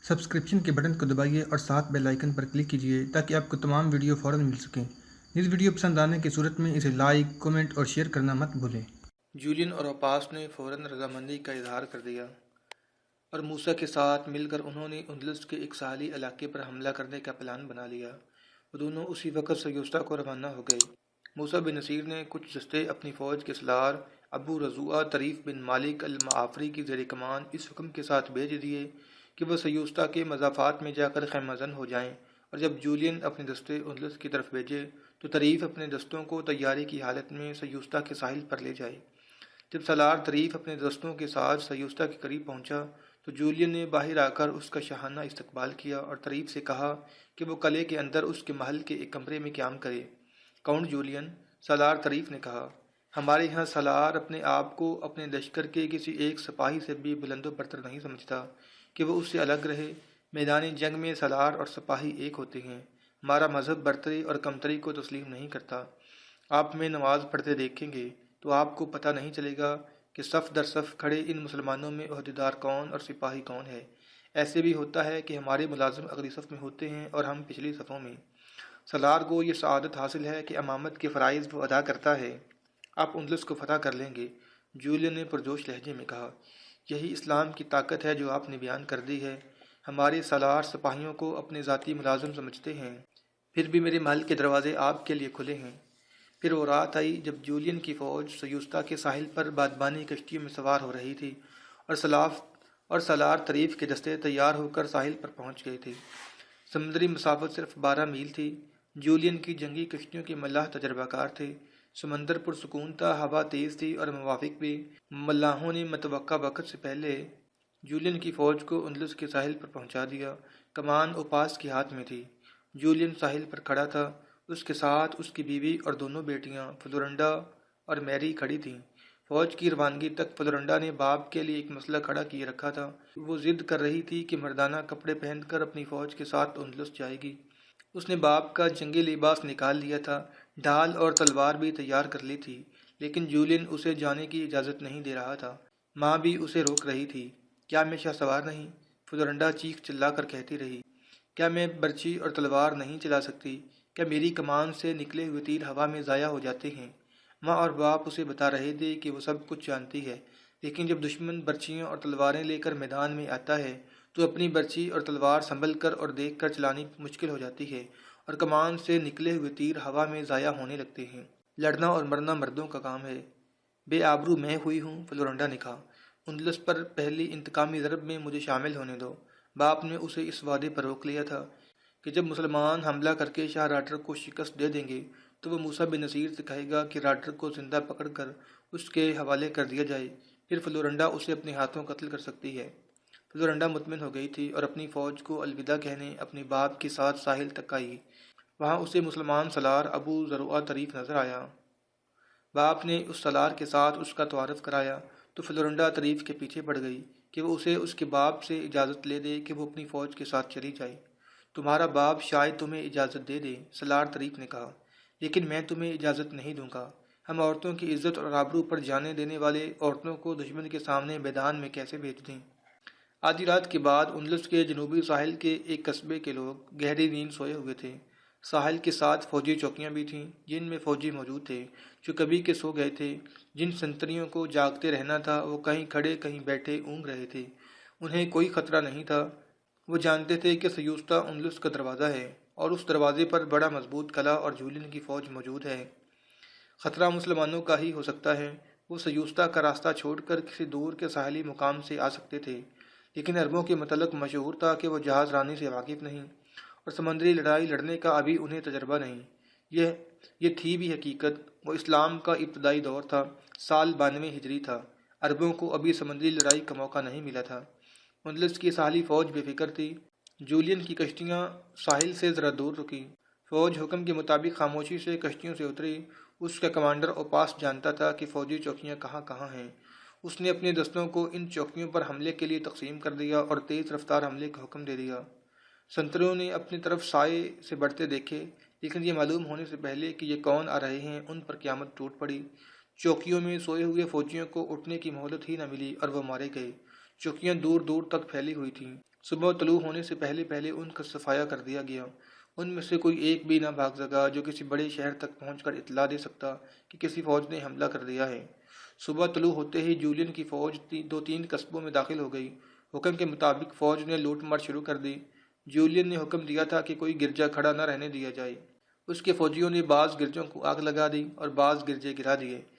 Subscription کے button کو دبائیے اور ساتھ بیل آئیکن پر کلک کیجیے تاکہ آپ کو تمام ویڈیو فوراً مل سکیں۔ اس ویڈیو پسند آنے کی صورت میں اسے لائک، کمنٹ اور شیئر کرنا مت بھولیں۔ جولین اور اوپاس نے فوراً رضامندی کا اظہار کر دیا اور موسیٰ کے ساتھ مل کر انہوں نے اندلس کے ایک ساحلی علاقے پر حملہ کرنے کا پلان بنا لیا۔ وہ دونوں اسی وقت سیوسٹا کو روانہ ہو گئے۔ موسیٰ بن نصیر نے کچھ دستے اپنی فوج کے سالار ابو رضوعہ طریف بن مالک المعافری کی زیر کمان اس حکم کے ساتھ بھیج دیے کہ وہ سیوسٹا کے مضافات میں جا کر خیمہ زن ہو جائیں، اور جب جولین اپنے دستے اندلس کی طرف بھیجے تو طریف اپنے دستوں کو تیاری کی حالت میں سیوسٹا کے ساحل پر لے جائے۔ جب سالار طریف اپنے دستوں کے ساتھ سیوسٹا کے قریب پہنچا تو جولین نے باہر آ کر اس کا شاہانہ استقبال کیا اور طریف سے کہا کہ وہ قلعے کے اندر اس کے محل کے ایک کمرے میں قیام کرے۔ کاؤنٹ جولین، سالار طریف نے کہا، ہمارے یہاں سالار اپنے آپ کو اپنے لشکر کے کسی ایک سپاہی سے بھی بلند و برتر نہیں سمجھتا کہ وہ اس سے الگ رہے۔ میدان جنگ میں سالار اور سپاہی ایک ہوتے ہیں۔ ہمارا مذہب برتری اور کمتری کو تسلیم نہیں کرتا۔ آپ میں نماز پڑھتے دیکھیں گے تو آپ کو پتہ نہیں چلے گا کہ صف در صف کھڑے ان مسلمانوں میں عہدیدار کون اور سپاہی کون ہے۔ ایسے بھی ہوتا ہے کہ ہمارے ملازم اگلی صف میں ہوتے ہیں اور ہم پچھلی صفوں میں۔ سالار کو یہ سعادت حاصل ہے کہ امامت کے فرائض وہ ادا کرتا ہے۔ آپ اندلس کو فتح کر لیں گے، جولین نے پرجوش لہجے میں کہا۔ یہی اسلام کی طاقت ہے جو آپ نے بیان کر دی ہے۔ ہمارے سالار سپاہیوں کو اپنے ذاتی ملازم سمجھتے ہیں، پھر بھی میرے محل کے دروازے آپ کے لیے کھلے ہیں۔ پھر وہ رات آئی جب جولین کی فوج سیوسٹا کے ساحل پر بادبانی کشتیوں میں سوار ہو رہی تھی اور سالار طریف کے دستے تیار ہو کر ساحل پر پہنچ گئے تھے۔ سمندری مسافت صرف 12 میل تھی۔ جولین کی جنگی کشتیوں کے ملاح تجربہ کار تھے۔ سمندر پرسکون تھا، ہوا تیز تھی اور موافق بھی۔ ملاحوں نے متوقع وقت سے پہلے جولین کی فوج کو اندلس کے ساحل پر پہنچا دیا۔ کمان اوپاس کے ہاتھ میں تھی۔ جولین ساحل پر کھڑا تھا۔ اس کے ساتھ اس کی بیوی اور دونوں بیٹیاں فلورنڈا اور میری کھڑی تھیں۔ فوج کی روانگی تک فلورنڈا نے باپ کے لیے ایک مسئلہ کھڑا کیے رکھا تھا۔ وہ ضد کر رہی تھی کہ مردانہ کپڑے پہن کر اپنی فوج کے ساتھ اندلس جائے گی۔ اس نے باپ کا جنگی لباس نکال لیا تھا، ڈھال اور تلوار بھی تیار کر لی تھی، لیکن جولین اسے جانے کی اجازت نہیں دے رہا تھا۔ ماں بھی اسے روک رہی تھی۔ کیا میں شاہ سوار نہیں؟ فلورنڈا چیخ چلا کر کہتی رہی۔ کیا میں برچی اور تلوار نہیں چلا سکتی؟ کیا میری کمان سے نکلے ہوئے تیر ہوا میں ضائع ہو جاتے ہیں؟ ماں اور باپ اسے بتا رہے تھے کہ وہ سب کچھ جانتی ہے، لیکن جب دشمن برچیاں اور تلواریں لے کر میدان میں آتا ہے تو اپنی برچی اور تلوار سنبھل کر اور دیکھ کر چلانی مشکل ہو جاتی ہے اور کمان سے نکلے ہوئے تیر ہوا میں ضائع ہونے لگتے ہیں۔ لڑنا اور مرنا مردوں کا کام ہے۔ بے آبرو میں ہوئی ہوں، فلورنڈا نے کہا۔ اندلس پر پہلی انتقامی ضرب میں مجھے شامل ہونے دو۔ باپ نے اسے اس وعدے پر روک لیا تھا کہ جب مسلمان حملہ کر کے شاہ راڈر کو شکست دے دیں گے تو وہ موسیٰ بن نصیر سے کہے گا کہ راڈر کو زندہ پکڑ کر اس کے حوالے کر دیا جائے، پھر فلورنڈا اسے اپنے ہاتھوں قتل کر سکتی ہے۔ فلورنڈا مطمئن ہو گئی تھی اور اپنی فوج کو الوداع کہنے اپنے باپ کے ساتھ ساحل تک آئی۔ وہاں اسے مسلمان سالار ابو ذروعہ طریف نظر آیا۔ باپ نے اس سالار کے ساتھ اس کا تعارف کرایا تو فلورنڈا طریف کے پیچھے پڑ گئی کہ وہ اسے اس کے باپ سے اجازت لے دے کہ وہ اپنی فوج کے ساتھ چلی جائے۔ تمہارا باپ شاید تمہیں اجازت دے دے، سالار طریف نے کہا، لیکن میں تمہیں اجازت نہیں دوں گا۔ ہم عورتوں کی عزت اور آبرو پر جانے دینے والے عورتوں کو دشمن کے سامنے میدان میں کیسے بھیج دیں؟ آدھی رات کے بعد اندلس کے جنوبی ساحل کے ایک قصبے کے لوگ گہری نیند سوئے ہوئے تھے۔ ساحل کے ساتھ فوجی چوکیاں بھی تھیں جن میں فوجی موجود تھے جو کبھی کے سو گئے تھے۔ جن سنتریوں کو جاگتے رہنا تھا وہ کہیں کھڑے کہیں بیٹھے اونگ رہے تھے۔ انہیں کوئی خطرہ نہیں تھا۔ وہ جانتے تھے کہ سیوسٹا اندلس کا دروازہ ہے اور اس دروازے پر بڑا مضبوط قلعہ اور جولین کی فوج موجود ہے۔ خطرہ مسلمانوں کا ہی ہو سکتا ہے۔ وہ سیوسٹا کا راستہ چھوڑ کر کسی دور کے ساحلی مقام سے آ سکتے تھے، لیکن عربوں کے متعلق مشہور تھا کہ وہ جہاز رانی سے واقف نہیں اور سمندری لڑائی لڑنے کا ابھی انہیں تجربہ نہیں۔ یہ تھی بھی حقیقت۔ وہ اسلام کا ابتدائی دور تھا، سال 92 ہجری تھا۔ عربوں کو ابھی سمندری لڑائی کا موقع نہیں ملا تھا۔ اندلس کی ساحلی فوج بے فکر تھی۔ جولین کی کشتیاں ساحل سے ذرا دور رکیں۔ فوج حکم کے مطابق خاموشی سے کشتیوں سے اتری۔ اس کا کمانڈر اوپاس جانتا تھا کہ فوجی چوکیاں کہاں کہاں ہیں۔ اس نے اپنے دستوں کو ان چوکیوں پر حملے کے لیے تقسیم کر دیا اور تیز رفتار حملے کا حکم دے دیا۔ سنتریوں نے اپنی طرف سائے سے بڑھتے دیکھے، لیکن یہ معلوم ہونے سے پہلے کہ یہ کون آ رہے ہیں ان پر قیامت ٹوٹ پڑی۔ چوکیوں میں سوئے ہوئے فوجیوں کو اٹھنے کی مہلت ہی نہ ملی اور وہ مارے گئے۔ چوکیاں دور دور تک پھیلی ہوئی تھیں۔ صبح طلوع ہونے سے پہلے پہلے ان کا صفایا کر دیا گیا۔ ان میں سے کوئی ایک بھی نہ بھاگ سکا جو کسی بڑے شہر تک پہنچ کر اطلاع دے سکتا کہ کسی فوج نے حملہ کر دیا ہے۔ صبح طلوع ہوتے ہی جولین کی فوج دو تین قصبوں میں داخل ہو گئی۔ حکم کے مطابق فوج نے لوٹ مار شروع کر دی۔ جولین نے حکم دیا تھا کہ کوئی گرجا کھڑا نہ رہنے دیا جائے۔ اس کے فوجیوں نے بعض گرجوں کو آگ لگا دی اور بعض گرجے گرا دیے۔